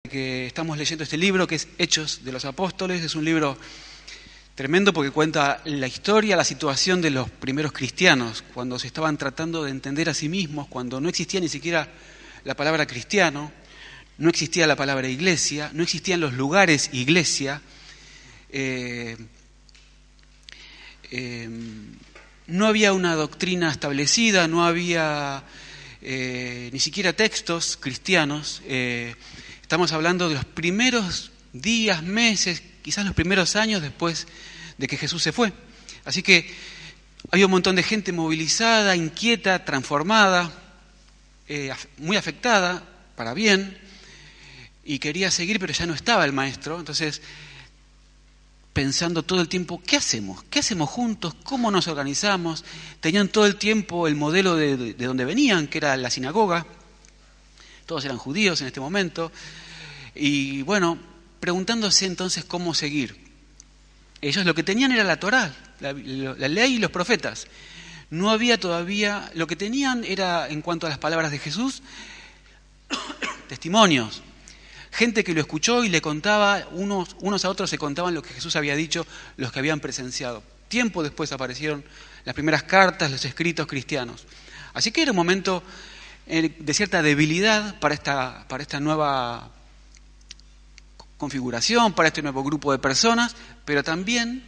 Que estamos leyendo este libro que es Hechos de los Apóstoles. Es un libro tremendo porque cuenta la historia, la situación de los primeros cristianos, cuando se estaban tratando de entender a sí mismos, cuando no existía ni siquiera la palabra cristiano, no existía la palabra iglesia, no existían los lugares iglesia, no había una doctrina establecida, no había ni siquiera textos cristianos. Estamos hablando de los primeros días, meses, quizás los primeros años después de que Jesús se fue. Así que había un montón de gente movilizada, inquieta, transformada, muy afectada, para bien, y quería seguir, pero ya no estaba el maestro. Entonces, pensando todo el tiempo, ¿qué hacemos? ¿Qué hacemos juntos? ¿Cómo nos organizamos? Tenían todo el tiempo el modelo de donde venían, que era la sinagoga. Todos eran judíos en este momento. Y bueno, preguntándose entonces cómo seguir. Ellos lo que tenían era la Torá, la ley y los profetas. No había todavía, lo que tenían era, en cuanto a las palabras de Jesús, testimonios. Gente que lo escuchó y le contaba, unos a otros se contaban lo que Jesús había dicho, los que habían presenciado. Tiempo después aparecieron las primeras cartas, los escritos cristianos. Así que era un momento de cierta debilidad para esta nueva configuración, para este nuevo grupo de personas, pero también,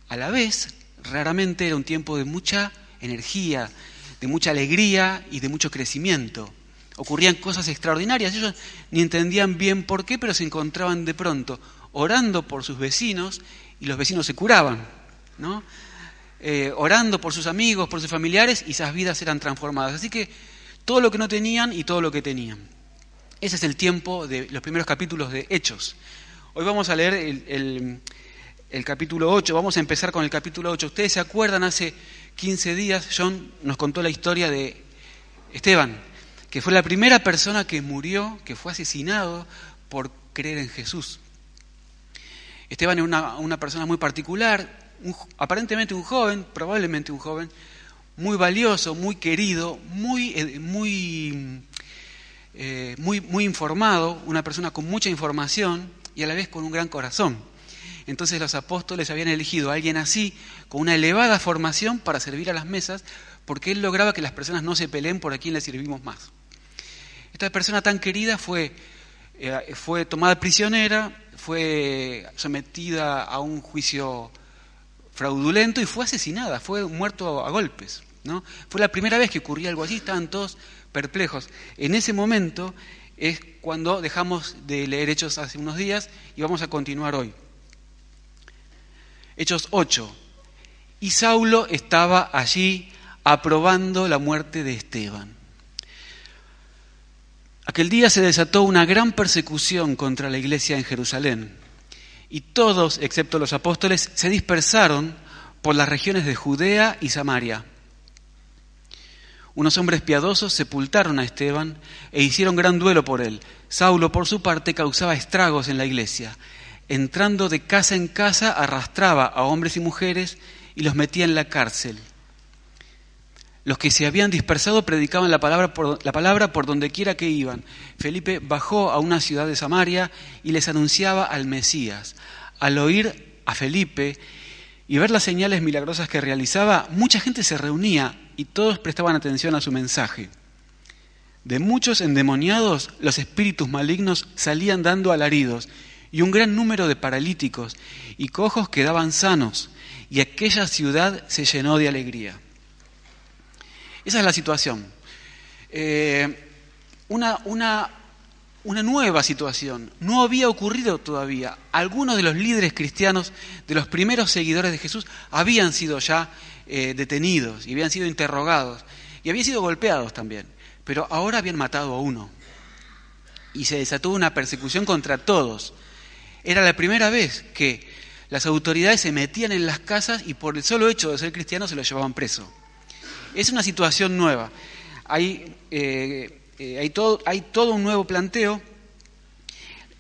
a la vez, raramente era un tiempo de mucha energía, de mucha alegría y de mucho crecimiento. Ocurrían cosas extraordinarias, ellos ni entendían bien por qué, pero se encontraban de pronto orando por sus vecinos y los vecinos se curaban, ¿no? Orando por sus amigos, por sus familiares, y esas vidas eran transformadas. Así que todo lo que no tenían y todo lo que tenían. Ese es el tiempo de los primeros capítulos de Hechos. Hoy vamos a leer el capítulo 8, vamos a empezar con el capítulo 8. Ustedes se acuerdan, hace 15 días John nos contó la historia de Esteban, que fue la primera persona que murió, que fue asesinado por creer en Jesús. Esteban era una persona muy particular, aparentemente un joven, probablemente un joven, muy valioso, muy querido, muy informado, una persona con mucha información y a la vez con un gran corazón. Entonces los apóstoles habían elegido a alguien así, con una elevada formación para servir a las mesas, porque él lograba que las personas no se peleen por a quién le servimos más. Esta persona tan querida fue tomada prisionera, fue sometida a un juicio fraudulento y fue asesinada, fue muerto a golpes, ¿no? Fue la primera vez que ocurría algo así, estaban todos perplejos. En ese momento es cuando dejamos de leer Hechos hace unos días y vamos a continuar hoy. Hechos 8. Y Saulo estaba allí aprobando la muerte de Esteban. Aquel día se desató una gran persecución contra la iglesia en Jerusalén, y todos, excepto los apóstoles, se dispersaron por las regiones de Judea y Samaria. Unos hombres piadosos sepultaron a Esteban e hicieron gran duelo por él. Saulo, por su parte, causaba estragos en la iglesia. Entrando de casa en casa, arrastraba a hombres y mujeres y los metía en la cárcel. Los que se habían dispersado predicaban la palabra por donde quiera que iban. Felipe bajó a una ciudad de Samaria y les anunciaba al Mesías. Al oír a Felipe y ver las señales milagrosas que realizaba, mucha gente se reunía y todos prestaban atención a su mensaje. De muchos endemoniados, los espíritus malignos salían dando alaridos, y un gran número de paralíticos y cojos quedaban sanos, y aquella ciudad se llenó de alegría. Esa es la situación. Una nueva situación. No había ocurrido todavía. Algunos de los líderes cristianos, de los primeros seguidores de Jesús, habían sido ya detenidos y habían sido interrogados y habían sido golpeados también. Pero ahora habían matado a uno. Y se desató una persecución contra todos. Era la primera vez que las autoridades se metían en las casas y por el solo hecho de ser cristianos se los llevaban preso. Es una situación nueva. Hay todo un nuevo planteo.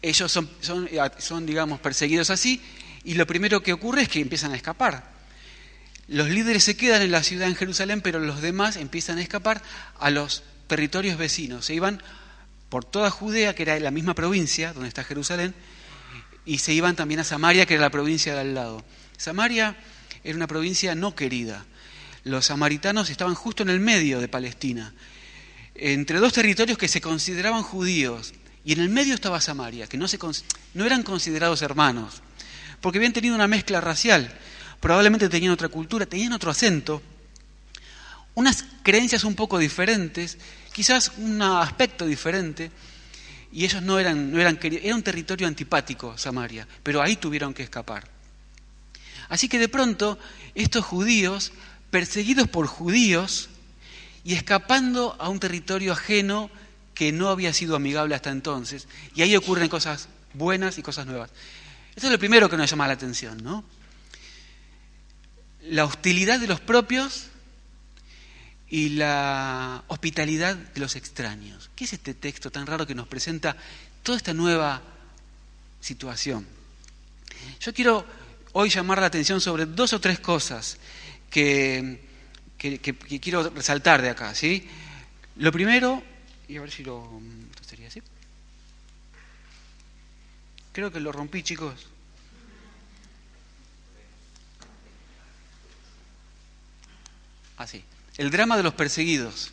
Ellos son, digamos, perseguidos así, y lo primero que ocurre es que empiezan a escapar. Los líderes se quedan en la ciudad, en Jerusalén, pero los demás empiezan a escapar a los territorios vecinos. Se iban por toda Judea, que era la misma provincia donde está Jerusalén, y se iban también a Samaria, que era la provincia de al lado. Samaria era una provincia no querida. Los samaritanos estaban justo en el medio de Palestina, entre dos territorios que se consideraban judíos, y en el medio estaba Samaria, que no eran considerados hermanos, porque habían tenido una mezcla racial, probablemente tenían otra cultura, tenían otro acento, unas creencias un poco diferentes, quizás un aspecto diferente, y ellos no eran queridos. Era un territorio antipático, Samaria, pero ahí tuvieron que escapar. Así que de pronto, estos judíos, perseguidos por judíos, y escapando a un territorio ajeno que no había sido amigable hasta entonces, y ahí ocurren cosas buenas y cosas nuevas. Esto es lo primero que nos llama la atención, ¿no? La hostilidad de los propios y la hospitalidad de los extraños. ¿Qué es este texto tan raro que nos presenta toda esta nueva situación? Yo quiero hoy llamar la atención sobre 2 o 3 cosas que quiero resaltar de acá, ¿sí? Lo primero, y a ver si esto sería así. Creo que lo rompí, chicos. Así. El drama de los perseguidos.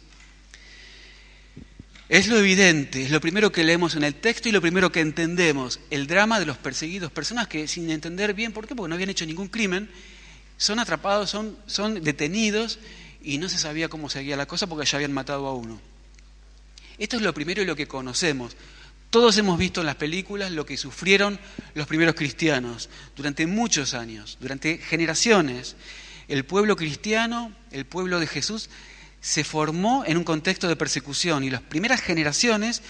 Es lo evidente, es lo primero que leemos en el texto y lo primero que entendemos. El drama de los perseguidos. Personas que sin entender bien, ¿por qué? Porque no habían hecho ningún crimen, son atrapados, son detenidos y no se sabía cómo seguía la cosa porque ya habían matado a uno. Esto es lo primero y lo que conocemos. Todos hemos visto en las películas lo que sufrieron los primeros cristianos durante muchos años, durante generaciones. El pueblo cristiano, el pueblo de Jesús, se formó en un contexto de persecución y las primeras generaciones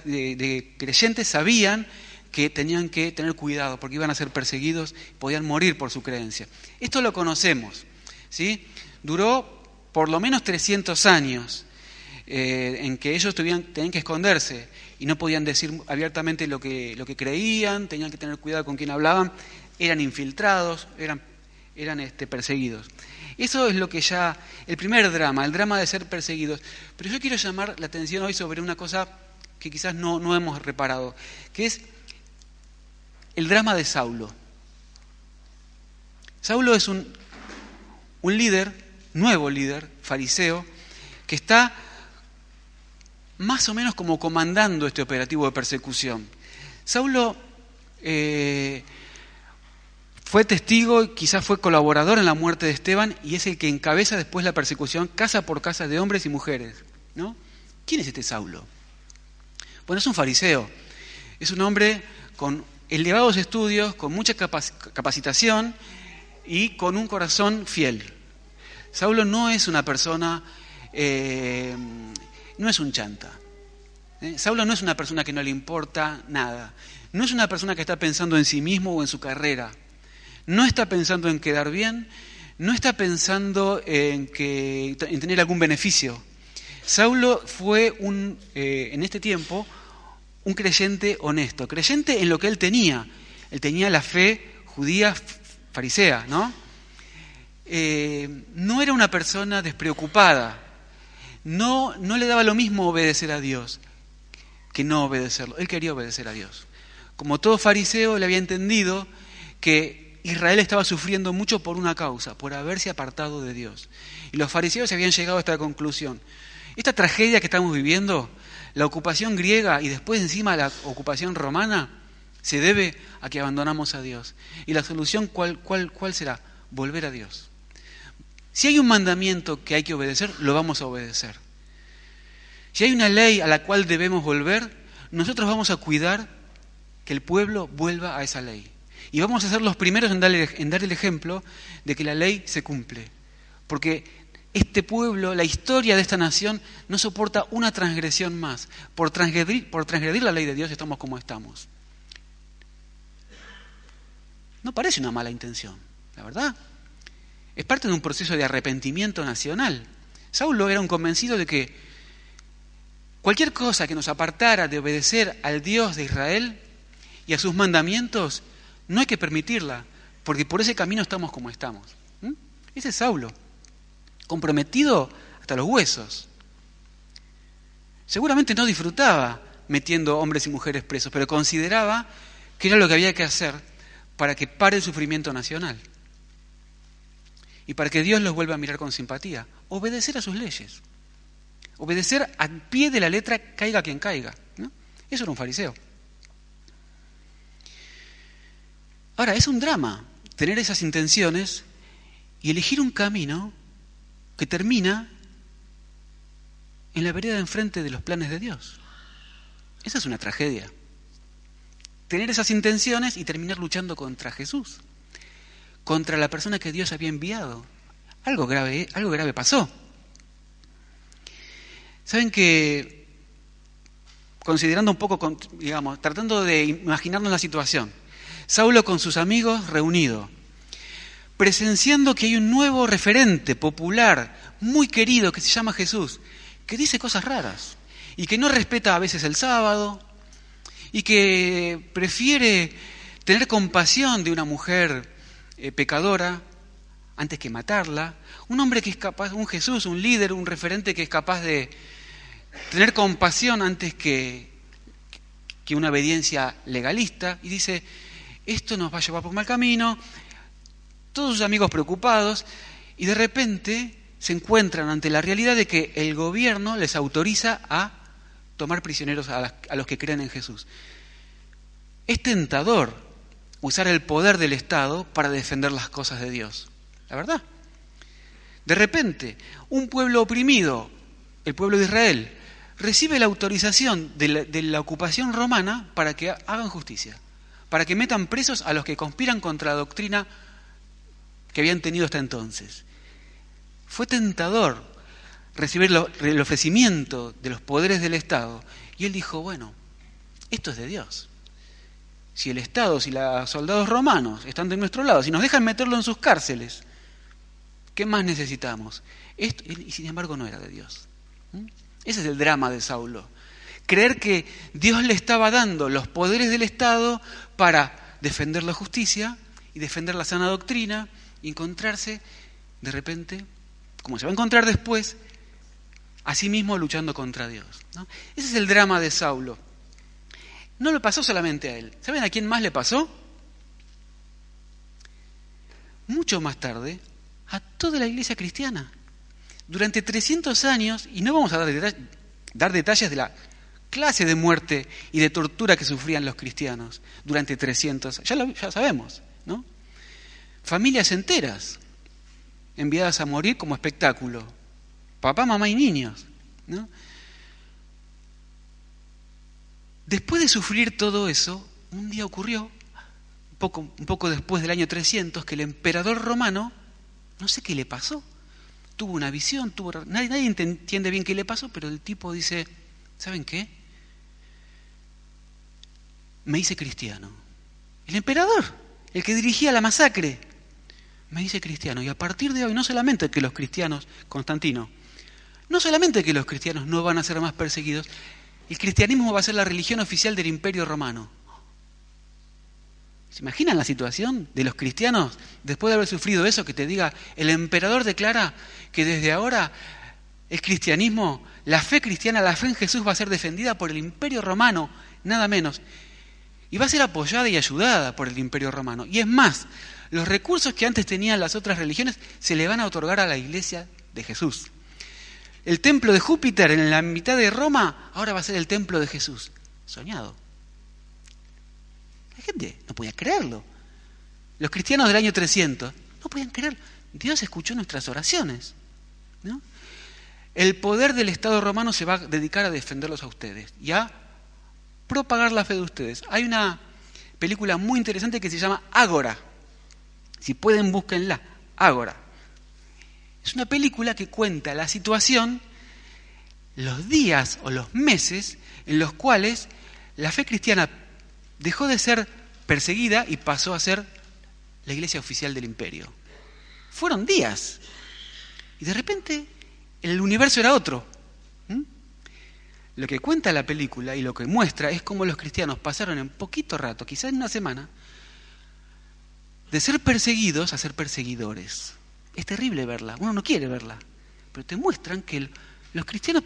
de creyentes sabían que tenían que tener cuidado porque iban a ser perseguidos, podían morir por su creencia. Esto lo conocemos, ¿sí? Duró por lo menos 300 años en que ellos tenían que esconderse y no podían decir abiertamente lo que creían, tenían que tener cuidado con quién hablaban, eran infiltrados, eran perseguidos. Eso es lo que ya, el primer drama, el drama de ser perseguidos. Pero yo quiero llamar la atención hoy sobre una cosa que quizás no hemos reparado, que es el drama de Saulo. Saulo es un líder, nuevo líder, fariseo, que está más o menos como comandando este operativo de persecución. Saulo fue testigo, quizás fue colaborador en la muerte de Esteban y es el que encabeza después la persecución casa por casa de hombres y mujeres, ¿no? ¿Quién es este Saulo? Bueno, es un fariseo, es un hombre con elevados estudios, con mucha capacitación y con un corazón fiel. Saulo no es una persona, no es un chanta. Saulo no es una persona que no le importa nada. No es una persona que está pensando en sí mismo o en su carrera. No está pensando en quedar bien, no está pensando en tener algún beneficio. Saulo fue en este tiempo un creyente honesto, creyente en lo que él tenía. Él tenía la fe judía farisea, ¿no? No era una persona despreocupada. No le daba lo mismo obedecer a Dios que no obedecerlo. Él quería obedecer a Dios. Como todo fariseo, él había entendido que Israel estaba sufriendo mucho por una causa, por haberse apartado de Dios. Y los fariseos habían llegado a esta conclusión. Esta tragedia que estamos viviendo, la ocupación griega y después encima la ocupación romana, se debe a que abandonamos a Dios. Y la solución, ¿cuál será? Volver a Dios. Si hay un mandamiento que hay que obedecer, lo vamos a obedecer. Si hay una ley a la cual debemos volver, nosotros vamos a cuidar que el pueblo vuelva a esa ley. Y vamos a ser los primeros en dar el ejemplo de que la ley se cumple. Porque este pueblo, la historia de esta nación, no soporta una transgresión más. Por transgredir la ley de Dios estamos como estamos. No parece una mala intención, la verdad. Es parte de un proceso de arrepentimiento nacional. Saulo era un convencido de que cualquier cosa que nos apartara de obedecer al Dios de Israel y a sus mandamientos, no hay que permitirla, porque por ese camino estamos como estamos. Ese es Saulo, comprometido hasta los huesos. Seguramente no disfrutaba metiendo hombres y mujeres presos, pero consideraba que era lo que había que hacer para que pare el sufrimiento nacional y para que Dios los vuelva a mirar con simpatía. Obedecer a sus leyes. Obedecer al pie de la letra, caiga quien caiga, ¿no? Eso era un fariseo. Ahora, es un drama tener esas intenciones y elegir un camino que termina en la vereda de enfrente de los planes de Dios. Esa es una tragedia. Tener esas intenciones y terminar luchando contra Jesús, contra la persona que Dios había enviado. Algo grave pasó. Saben que, considerando un poco, digamos, tratando de imaginarnos la situación, Saulo con sus amigos reunidos, presenciando que hay un nuevo referente popular, muy querido, que se llama Jesús, que dice cosas raras y que no respeta a veces el sábado y que prefiere tener compasión de una mujer pecadora antes que matarla. Un hombre que es capaz, un Jesús, un líder, un referente que es capaz de tener compasión antes que una obediencia legalista, y dice, esto nos va a llevar por mal camino. Todos sus amigos preocupados, y de repente se encuentran ante la realidad de que el gobierno les autoriza a tomar prisioneros a los que creen en Jesús. Es tentador usar el poder del Estado para defender las cosas de Dios, la verdad. De repente, un pueblo oprimido, el pueblo de Israel, recibe la autorización de la ocupación romana para que hagan justicia, para que metan presos a los que conspiran contra la doctrina que habían tenido hasta entonces. Fue tentador recibir el ofrecimiento de los poderes del Estado, y él dijo, bueno, esto es de Dios. Si el Estado, si los soldados romanos están de nuestro lado, si nos dejan meterlo en sus cárceles, ¿qué más necesitamos? Y sin embargo no era de Dios. Ese es el drama de Saulo. Creer que Dios le estaba dando los poderes del Estado para defender la justicia y defender la sana doctrina, y encontrarse de repente, como se va a encontrar después, a sí mismo luchando contra Dios, ¿no? Ese es el drama de Saulo. No le pasó solamente a él. ¿Saben a quién más le pasó? Mucho más tarde, a toda la iglesia cristiana. Durante 300 años, y no vamos a dar detalles de la clase de muerte y de tortura que sufrían los cristianos durante 300, ya sabemos, ¿no? Familias enteras enviadas a morir como espectáculo, papá, mamá y niños, ¿no? Después de sufrir todo eso, un día ocurrió, un poco después del año 300, que el emperador romano, no sé qué le pasó, tuvo una visión, nadie entiende bien qué le pasó, pero el tipo dice, ¿saben qué? Me hice cristiano. El emperador, el que dirigía la masacre, me hice cristiano. Y a partir de hoy, no solamente que los cristianos, Constantino, no solamente que los cristianos no van a ser más perseguidos, el cristianismo va a ser la religión oficial del Imperio Romano. ¿Se imaginan la situación de los cristianos después de haber sufrido eso? Que te diga, el emperador declara que desde ahora el cristianismo, la fe cristiana, la fe en Jesús va a ser defendida por el Imperio Romano, nada menos. Y va a ser apoyada y ayudada por el Imperio Romano. Y es más, los recursos que antes tenían las otras religiones se le van a otorgar a la Iglesia de Jesús. El templo de Júpiter en la mitad de Roma ahora va a ser el templo de Jesús. Soñado. La gente no podía creerlo. Los cristianos del año 300 no podían creer. Dios escuchó nuestras oraciones, ¿no? El poder del Estado romano se va a dedicar a defenderlos a ustedes y a propagar la fe de ustedes. Hay una película muy interesante que se llama Ágora. Si pueden, búsquenla. Ágora. Es una película que cuenta la situación, los días o los meses en los cuales la fe cristiana dejó de ser perseguida y pasó a ser la iglesia oficial del imperio. Fueron días. Y de repente el universo era otro. Lo que cuenta la película y lo que muestra es cómo los cristianos pasaron en poquito rato, quizás en una semana, de ser perseguidos a ser perseguidores. Es terrible verla, uno no quiere verla, pero te muestran que los cristianos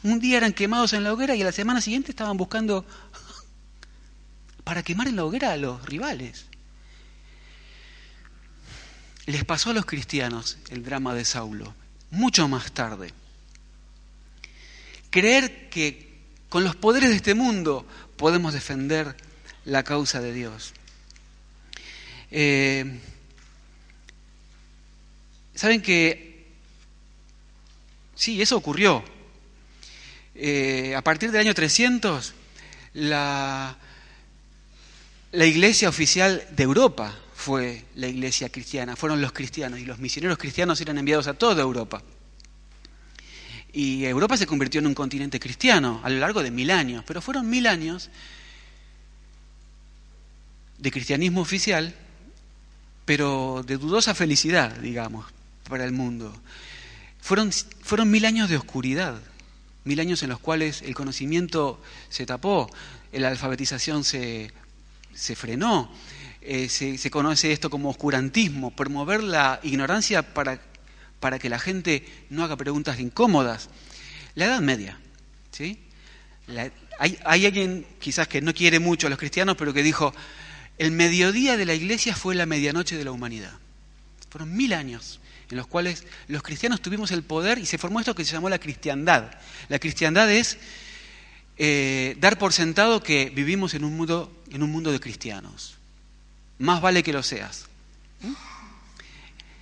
Un día eran quemados en la hoguera y a la semana siguiente estaban buscando para quemar en la hoguera a los rivales. Les pasó a los cristianos el drama de Saulo, mucho más tarde. Creer que con los poderes de este mundo podemos defender la causa de Dios. Saben que sí, eso ocurrió. A partir del año 300, la iglesia oficial de Europa fue la iglesia cristiana, fueron los cristianos, y los misioneros cristianos eran enviados a toda Europa. Y Europa se convirtió en un continente cristiano a lo largo de 1000 años, pero fueron 1000 años de cristianismo oficial, pero de dudosa felicidad, digamos, para el mundo. Fueron 1000 años de oscuridad, 1000 años en los cuales el conocimiento se tapó, la alfabetización se frenó, se conoce esto como oscurantismo, promover la ignorancia para que la gente no haga preguntas incómodas. La Edad Media, ¿sí? Hay alguien quizás que no quiere mucho a los cristianos, pero que dijo: el mediodía de la iglesia fue la medianoche de la humanidad. Fueron 1000 años en los cuales los cristianos tuvimos el poder y se formó esto que se llamó la cristiandad. La cristiandad es dar por sentado que vivimos en un mundo de cristianos. Más vale que lo seas.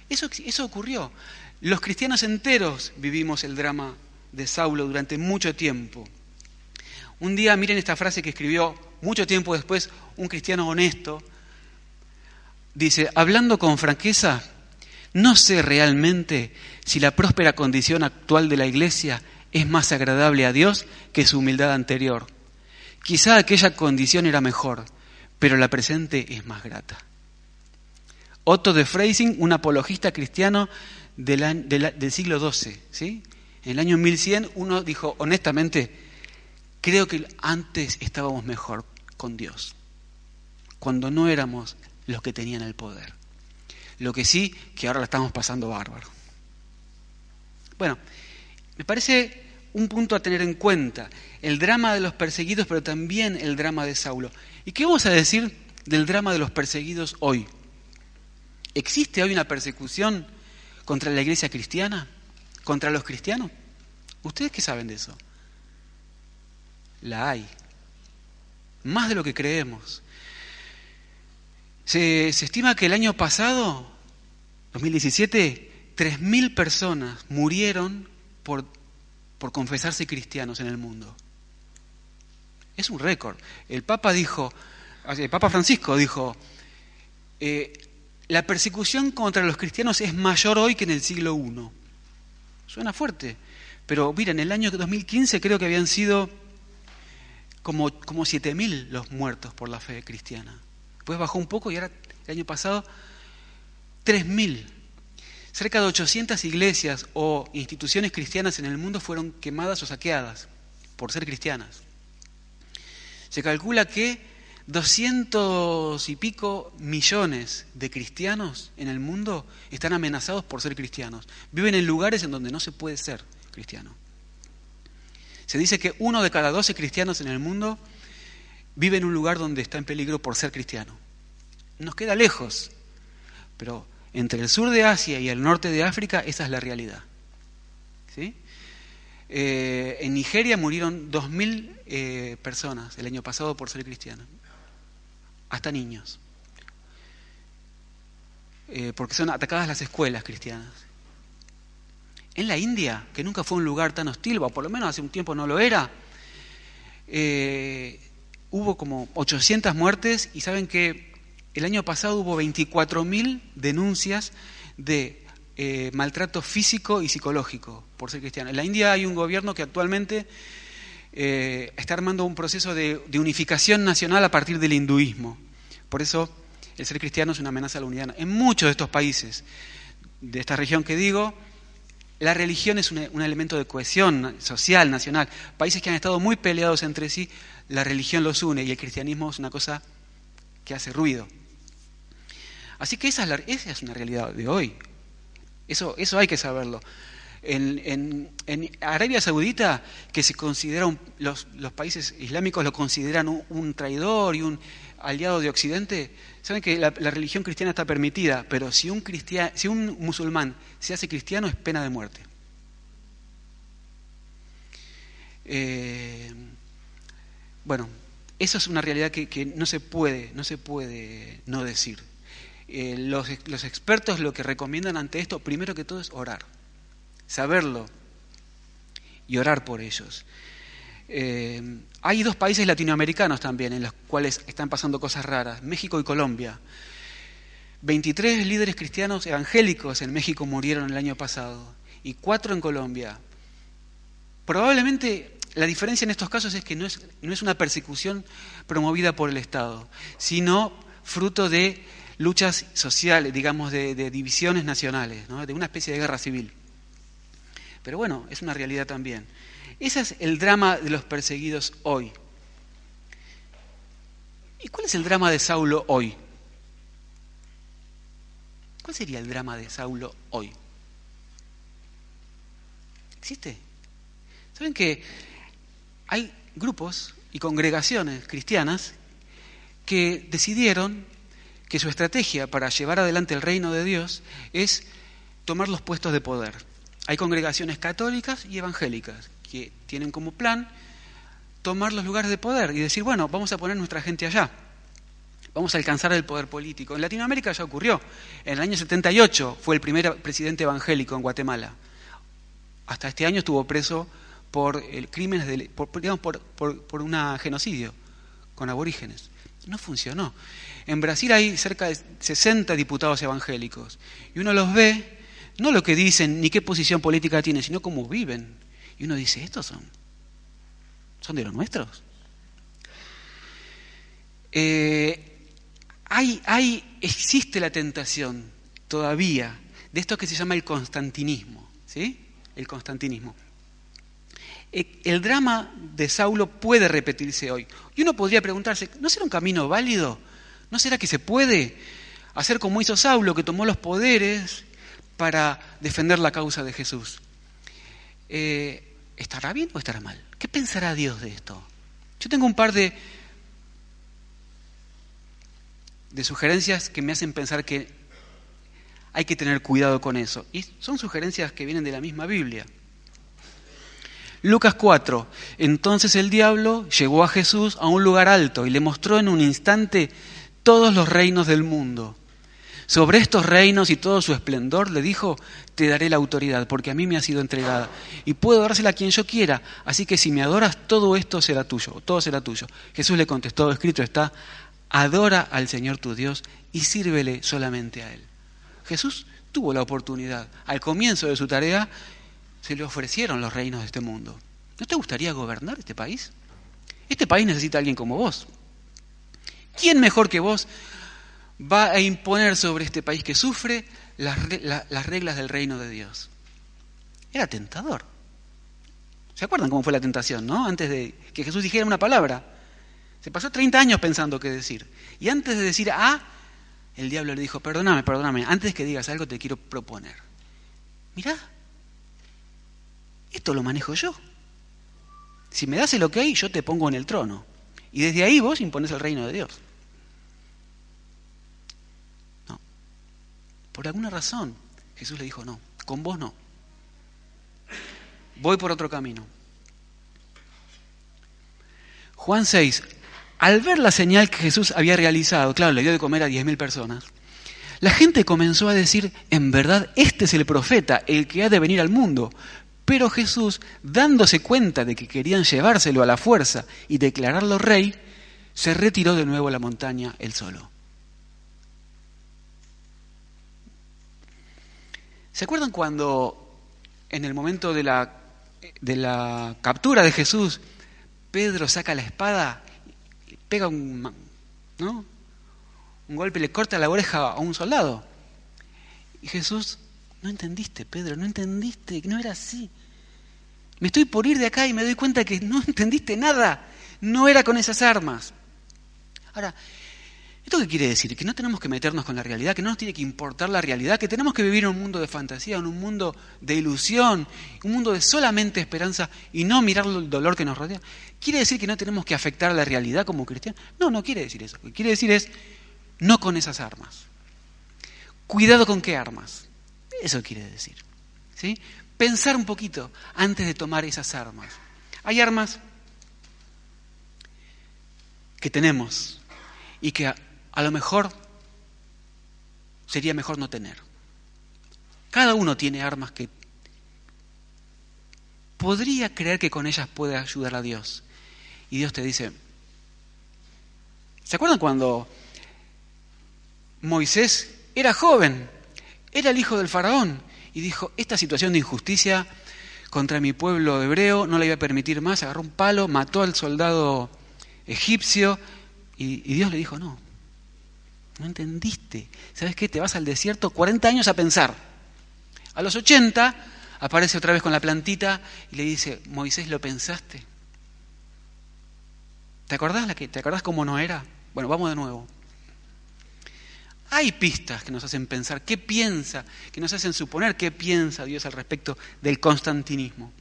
Eso ocurrió. Los cristianos enteros vivimos el drama de Saulo durante mucho tiempo. Un día, miren esta frase que escribió mucho tiempo después un cristiano honesto. Dice: hablando con franqueza, no sé realmente si la próspera condición actual de la iglesia es más agradable a Dios que su humildad anterior. Quizá aquella condición era mejor, pero la presente es más grata. Otto de Freising, un apologista cristiano del siglo XII, ¿sí? En el año 1100 uno dijo: honestamente, creo que antes estábamos mejor con Dios, cuando no éramos los que tenían el poder. Lo que sí, que ahora la estamos pasando bárbaro. Bueno, me parece un punto a tener en cuenta, el drama de los perseguidos, pero también el drama de Saulo. ¿Y qué vamos a decir del drama de los perseguidos hoy? ¿Existe hoy una persecución contra la iglesia cristiana? ¿Contra los cristianos? ¿Ustedes qué saben de eso? La hay. Más de lo que creemos. Se estima que el año pasado, 2017, 3000 personas murieron por confesarse cristianos en el mundo. Es un récord. El Papa Francisco dijo: la persecución contra los cristianos es mayor hoy que en el siglo I. Suena fuerte, pero mira, en el año 2015 creo que habían sido como 7000 los muertos por la fe cristiana. Después bajó un poco y ahora, el año pasado, 3000. Cerca de 800 iglesias o instituciones cristianas en el mundo fueron quemadas o saqueadas por ser cristianas. Se calcula que 200 y pico millones de cristianos en el mundo están amenazados por ser cristianos. Viven en lugares en donde no se puede ser cristiano. Se dice que 1 de cada 12 cristianos en el mundo vive en un lugar donde está en peligro por ser cristiano. Nos queda lejos, pero entre el sur de Asia y el norte de África esa es la realidad. ¿Sí? En Nigeria murieron 2000 personas el año pasado por ser cristianos. Hasta niños. Porque son atacadas las escuelas cristianas. En la India, que nunca fue un lugar tan hostil, o por lo menos hace un tiempo no lo era, hubo como 800 muertes y saben que el año pasado hubo 24.000 denuncias de maltrato físico y psicológico por ser cristiano. En la India hay un gobierno que actualmente está armando un proceso de unificación nacional a partir del hinduismo. Por eso el ser cristiano es una amenaza a la unidad. En muchos de estos países, de esta región que digo, la religión es un elemento de cohesión social, nacional. Países que han estado muy peleados entre sí, la religión los une y el cristianismo es una cosa que hace ruido. Así que esa es una realidad de hoy. Eso hay que saberlo. En Arabia Saudita, que se considera los países islámicos lo consideran un traidor y un aliado de Occidente, saben que la religión cristiana está permitida, pero si un musulmán se hace cristiano es pena de muerte. Bueno, eso es una realidad que no se puede no decir. Los expertos lo que recomiendan ante esto, primero que todo, es orar, saberlo y orar por ellos. Hay 2 países latinoamericanos también en los cuales están pasando cosas raras, México y Colombia. 23 líderes cristianos evangélicos en México murieron el año pasado y 4 en Colombia. Probablemente la diferencia en estos casos es que no es una persecución promovida por el Estado, sino fruto de luchas sociales, digamos, de divisiones nacionales, ¿no? De una especie de guerra civil. Pero bueno, es una realidad también. Ese es el drama de los perseguidos hoy. ¿Y cuál es el drama de Saulo hoy? ¿Cuál sería el drama de Saulo hoy? ¿Existe? ¿Saben que hay grupos y congregaciones cristianas que decidieron que su estrategia para llevar adelante el reino de Dios es tomar los puestos de poder? Hay congregaciones católicas y evangélicas que tienen como plan tomar los lugares de poder y decir, bueno, vamos a poner nuestra gente allá, vamos a alcanzar el poder político. En Latinoamérica ya ocurrió. En el año 78 fue el primer presidente evangélico en Guatemala. Hasta este año estuvo preso por crímenes, por un genocidio con aborígenes. No funcionó. En Brasil hay cerca de 60 diputados evangélicos y uno los ve, no lo que dicen ni qué posición política tienen, sino cómo viven. Y uno dice, ¿estos son de los nuestros? Existe la tentación todavía de esto que se llama el constantinismo, ¿sí? El constantinismo. El drama de Saulo puede repetirse hoy. Y uno podría preguntarse, ¿no será un camino válido? ¿No será que se puede hacer como hizo Saulo, que tomó los poderes para defender la causa de Jesús? ¿Estará bien o estará mal? ¿Qué pensará Dios de esto? Yo tengo un par de sugerencias que me hacen pensar que hay que tener cuidado con eso. Y son sugerencias que vienen de la misma Biblia. Lucas 4. Entonces el diablo llevó a Jesús a un lugar alto y le mostró en un instante todos los reinos del mundo. Sobre estos reinos y todo su esplendor le dijo, te daré la autoridad, porque a mí me ha sido entregada, y puedo dársela a quien yo quiera, así que si me adoras, todo esto será tuyo, todo será tuyo. Jesús le contestó, escrito está, adora al Señor tu Dios y sírvele solamente a Él. Jesús tuvo la oportunidad. Al comienzo de su tarea se le ofrecieron los reinos de este mundo. ¿No te gustaría gobernar este país? Este país necesita a alguien como vos. ¿Quién mejor que vos va a imponer sobre este país que sufre las reglas del reino de Dios? Era tentador. ¿Se acuerdan cómo fue la tentación, no? Antes de que Jesús dijera una palabra. Se pasó 30 años pensando qué decir. Y antes de decir el diablo le dijo, perdóname, antes que digas algo te quiero proponer. Mirá, esto lo manejo yo. Si me das el ok, yo te pongo en el trono. Y desde ahí vos imponés el reino de Dios. No. Por alguna razón, Jesús le dijo, no, con vos no. Voy por otro camino. Juan 6. Al ver la señal que Jesús había realizado, claro, le dio de comer a 10.000 personas, la gente comenzó a decir, en verdad, este es el profeta, el que ha de venir al mundo. Pero Jesús, dándose cuenta de que querían llevárselo a la fuerza y declararlo rey, se retiró de nuevo a la montaña él solo. ¿Se acuerdan cuando en el momento de la captura de Jesús, Pedro saca la espada, le pega un golpe, le corta la oreja a un soldado? Y Jesús, no entendiste, Pedro, no entendiste, que no era así. Me estoy por ir de acá y me doy cuenta que no entendiste nada. No era con esas armas. Ahora, ¿Esto qué quiere decir? Que no tenemos que meternos con la realidad, que no nos tiene que importar la realidad, que tenemos que vivir en un mundo de fantasía, en un mundo de ilusión, un mundo de solamente esperanza y no mirar el dolor que nos rodea. ¿Quiere decir que no tenemos que afectar a la realidad como cristianos? No, no quiere decir eso. Lo que quiere decir es no con esas armas. Cuidado con qué armas. Eso quiere decir. ¿Sí? Pensar un poquito antes de tomar esas armas. Hay armas que tenemos y que a lo mejor sería mejor no tener. Cada uno tiene armas que podría creer que con ellas puede ayudar a Dios. Y Dios te dice, ¿se acuerdan cuando Moisés era joven? Era el hijo del faraón y dijo, esta situación de injusticia contra mi pueblo hebreo no la iba a permitir más. Agarró un palo, mató al soldado egipcio y Dios le dijo, no entendiste. ¿Sabes qué? Te vas al desierto 40 años a pensar. A los 80 aparece otra vez con la plantita y le dice, Moisés, ¿lo pensaste? ¿Te acordás cómo no era? Bueno, vamos de nuevo. Hay pistas que nos hacen pensar qué piensa, que nos hacen suponer qué piensa Dios al respecto del constantinismo.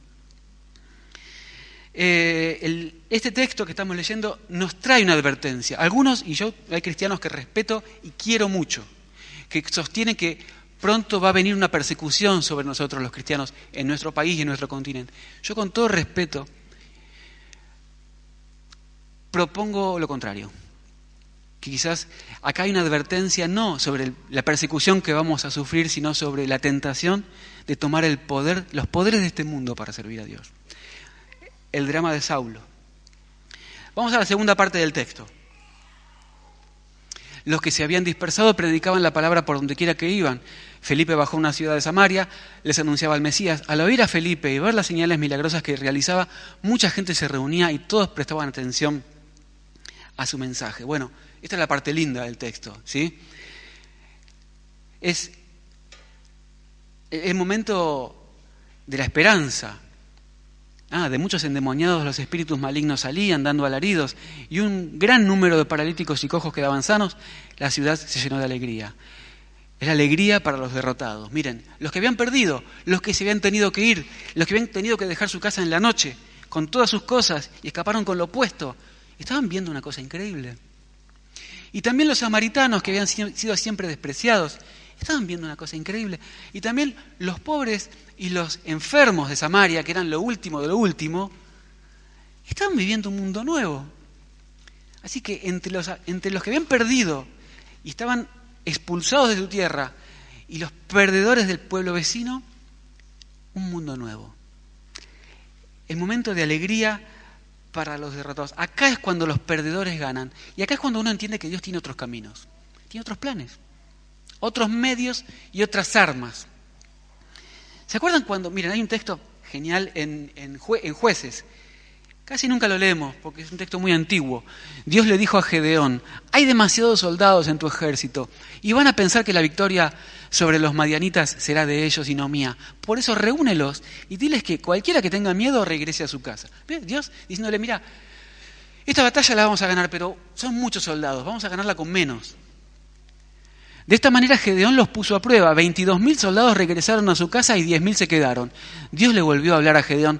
Este texto que estamos leyendo nos trae una advertencia. Algunos, y yo, hay cristianos que respeto y quiero mucho, que sostienen que pronto va a venir una persecución sobre nosotros los cristianos en nuestro país y en nuestro continente. Yo con todo respeto propongo lo contrario. Que quizás acá hay una advertencia no sobre la persecución que vamos a sufrir, sino sobre la tentación de tomar el poder, los poderes de este mundo para servir a Dios. El drama de Saulo. Vamos a la segunda parte del texto. Los que se habían dispersado predicaban la palabra por donde quiera que iban. Felipe bajó a una ciudad de Samaria, les anunciaba al Mesías. Al oír a Felipe y ver las señales milagrosas que realizaba, mucha gente se reunía y todos prestaban atención a su mensaje. Bueno, esta es la parte linda del texto, ¿sí? Es el momento de la esperanza. De muchos endemoniados los espíritus malignos salían dando alaridos y un gran número de paralíticos y cojos quedaban sanos. La ciudad se llenó de alegría. Es la alegría para los derrotados. Miren, los que habían perdido, los que se habían tenido que ir, los que habían tenido que dejar su casa en la noche con todas sus cosas y escaparon con lo opuesto, estaban viendo una cosa increíble. Y también los samaritanos que habían sido siempre despreciados, estaban viendo una cosa increíble. Y también los pobres y los enfermos de Samaria, que eran lo último de lo último, estaban viviendo un mundo nuevo. Así que entre los que habían perdido y estaban expulsados de su tierra y los perdedores del pueblo vecino, un mundo nuevo. El momento de alegría para los derrotados. Acá es cuando los perdedores ganan. Y acá es cuando uno entiende que Dios tiene otros caminos, tiene otros planes, otros medios y otras armas. ¿Se acuerdan cuando, miren, hay un texto genial en Jueces? Casi nunca lo leemos porque es un texto muy antiguo. Dios le dijo a Gedeón, hay demasiados soldados en tu ejército y van a pensar que la victoria sobre los madianitas será de ellos y no mía. Por eso reúnelos y diles que cualquiera que tenga miedo regrese a su casa. ¿Ves? Dios diciéndole, mira, esta batalla la vamos a ganar, pero son muchos soldados, vamos a ganarla con menos. De esta manera Gedeón los puso a prueba. 22.000 soldados regresaron a su casa y 10.000 se quedaron. Dios le volvió a hablar a Gedeón,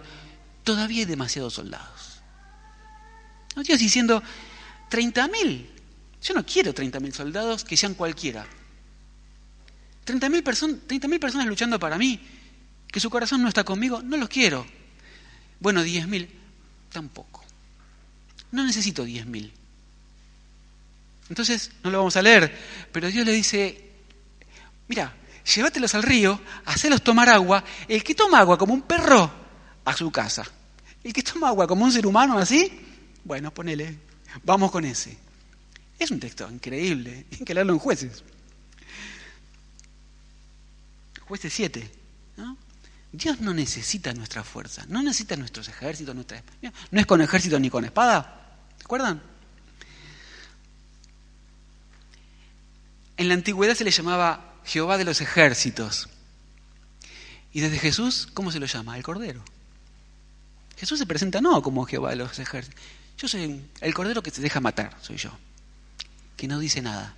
todavía hay demasiados soldados. Dios diciendo, 30.000. Yo no quiero 30.000 soldados que sean cualquiera. 30.000 personas luchando para mí, que su corazón no está conmigo, no los quiero. Bueno, 10.000, tampoco. No necesito 10.000. Entonces, no lo vamos a leer, pero Dios le dice, mira, llévatelos al río, hacelos tomar agua. El que toma agua como un perro, a su casa. El que toma agua como un ser humano así, bueno, ponele, vamos con ese. Es un texto increíble, hay que leerlo en Jueces. Jueces 7, ¿no? Dios no necesita nuestra fuerza, no necesita nuestros ejércitos, no es con ejército ni con espada, ¿se acuerdan? En la antigüedad se le llamaba Jehová de los ejércitos. Y desde Jesús, ¿cómo se lo llama? El Cordero. Jesús se presenta no como Jehová de los ejércitos. Yo soy el Cordero que se deja matar, soy yo. y no dice nada.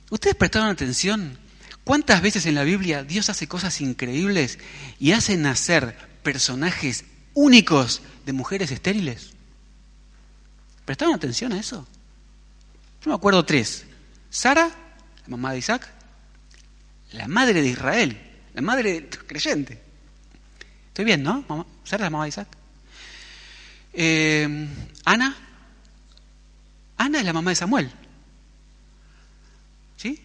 ¿Ustedes prestaron atención? ¿Cuántas veces en la Biblia Dios hace cosas increíbles y hace nacer personajes únicos de mujeres estériles? ¿Prestaron atención a eso? Yo me acuerdo 3. Sara, la mamá de Isaac, la madre de Israel, la madre creyente. Estoy bien, ¿no? Sara, la mamá de Isaac. Ana es la mamá de Samuel. ¿Sí?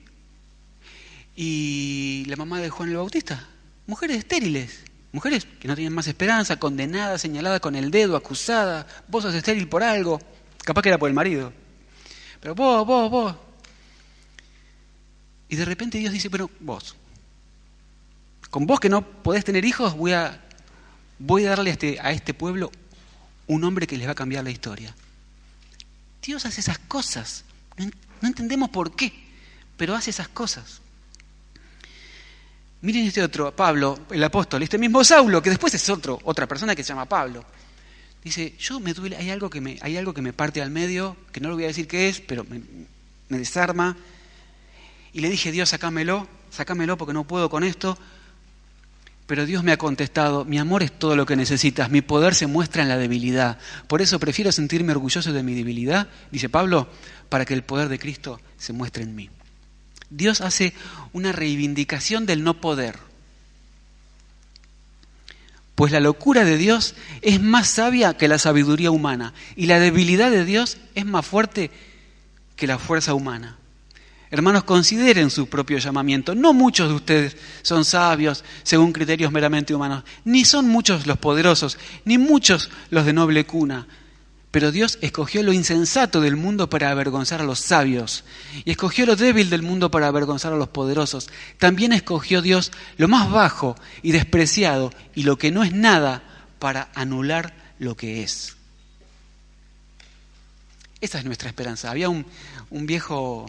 Y la mamá de Juan el Bautista. Mujeres estériles. Mujeres que no tienen más esperanza, condenadas, señaladas con el dedo, acusadas. Vos sos estéril por algo. Capaz que era por el marido. Pero vos. Y de repente Dios dice, bueno, vos. Con vos que no podés tener hijos, voy a darle a este pueblo un hombre que les va a cambiar la historia. Dios hace esas cosas. No entendemos por qué, pero hace esas cosas. Miren este otro, Pablo, el apóstol, este mismo Saulo, que después es otra persona que se llama Pablo. Dice, me duele, hay algo que me parte al medio, que no le voy a decir qué es, pero me desarma. Y le dije, Dios, sácamelo porque no puedo con esto. Pero Dios me ha contestado, mi amor es todo lo que necesitas, mi poder se muestra en la debilidad. Por eso prefiero sentirme orgulloso de mi debilidad, dice Pablo, para que el poder de Cristo se muestre en mí. Dios hace una reivindicación del no poder. Pues la locura de Dios es más sabia que la sabiduría humana y la debilidad de Dios es más fuerte que la fuerza humana. Hermanos, consideren su propio llamamiento. No muchos de ustedes son sabios según criterios meramente humanos, ni son muchos los poderosos, ni muchos los de noble cuna. Pero Dios escogió lo insensato del mundo para avergonzar a los sabios, y escogió lo débil del mundo para avergonzar a los poderosos. También escogió Dios lo más bajo y despreciado, y lo que no es nada, para anular lo que es. Esa es nuestra esperanza. Había un viejo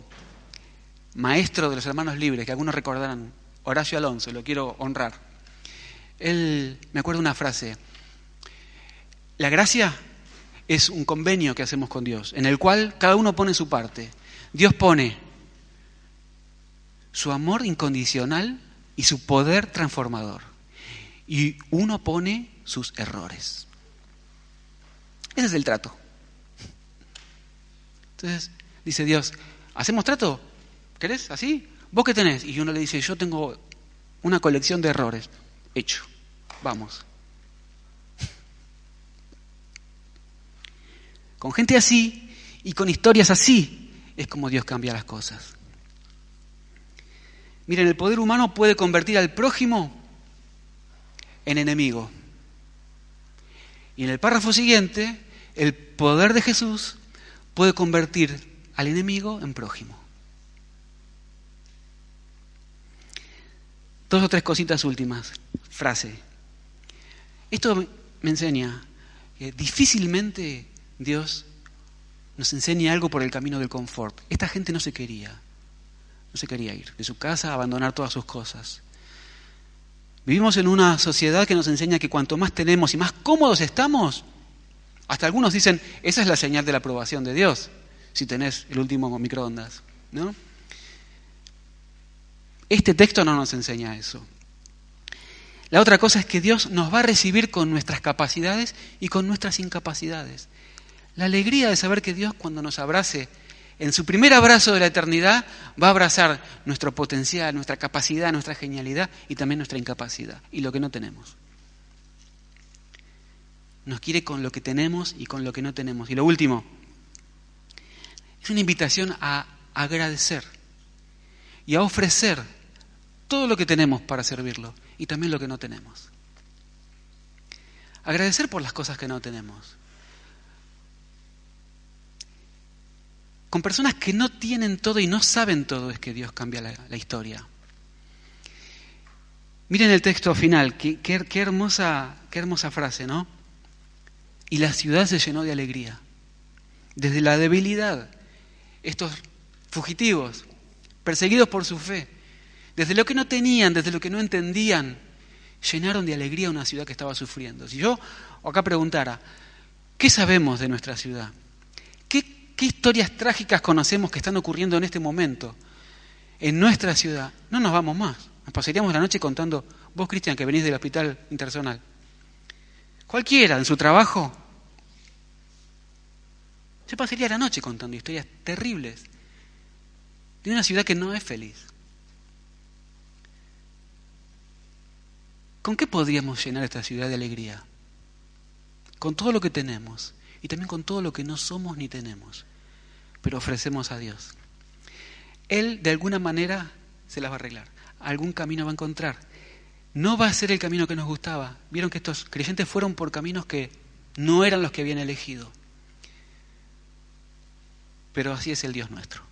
maestro de los hermanos libres, que algunos recordarán, Horacio Alonso, lo quiero honrar. Él, me acuerdo una frase, la gracia es un convenio que hacemos con Dios, en el cual cada uno pone su parte. Dios pone su amor incondicional y su poder transformador. Y uno pone sus errores. Ese es el trato. Entonces, dice Dios, ¿hacemos trato? ¿Querés? ¿Así? ¿Vos qué tenés? Y uno le dice, yo tengo una colección de errores. Hecho. Vamos. Con gente así y con historias así es como Dios cambia las cosas. Miren, el poder humano puede convertir al prójimo en enemigo. Y en el párrafo siguiente, el poder de Jesús puede convertir al enemigo en prójimo. 2 o 3 cositas últimas. Frase. Esto me enseña que difícilmente Dios nos enseña algo por el camino del confort. Esta gente no se quería ir de su casa, abandonar todas sus cosas. Vivimos en una sociedad que nos enseña que cuanto más tenemos y más cómodos estamos, hasta algunos dicen, esa es la señal de la aprobación de Dios, si tenés el último microondas, ¿no? Este texto no nos enseña eso. La otra cosa es que Dios nos va a recibir con nuestras capacidades y con nuestras incapacidades. La alegría de saber que Dios, cuando nos abrace, en su primer abrazo de la eternidad, va a abrazar nuestro potencial, nuestra capacidad, nuestra genialidad y también nuestra incapacidad y lo que no tenemos. Nos quiere con lo que tenemos y con lo que no tenemos. Y lo último, es una invitación a agradecer y a ofrecer todo lo que tenemos para servirlo y también lo que no tenemos. Agradecer por las cosas que no tenemos. Con personas que no tienen todo y no saben todo es que Dios cambia la historia. Miren el texto final, qué hermosa frase, ¿no? Y la ciudad se llenó de alegría. Desde la debilidad, estos fugitivos, perseguidos por su fe, desde lo que no tenían, desde lo que no entendían, llenaron de alegría una ciudad que estaba sufriendo. Si yo acá preguntara, ¿qué sabemos de nuestra ciudad? ¿Qué historias trágicas conocemos que están ocurriendo en este momento en nuestra ciudad? No nos vamos más. Nos pasaríamos la noche contando, vos, Cristian, que venís del hospital interzonal. Cualquiera en su trabajo se pasaría la noche contando historias terribles de una ciudad que no es feliz. ¿Con qué podríamos llenar esta ciudad de alegría? Con todo lo que tenemos y también con todo lo que no somos ni tenemos, pero ofrecemos a Dios. Él de alguna manera se las va a arreglar, algún camino va a encontrar. No va a ser el camino que nos gustaba. Vieron que estos creyentes fueron por caminos que no eran los que habían elegido. Pero así es el Dios nuestro.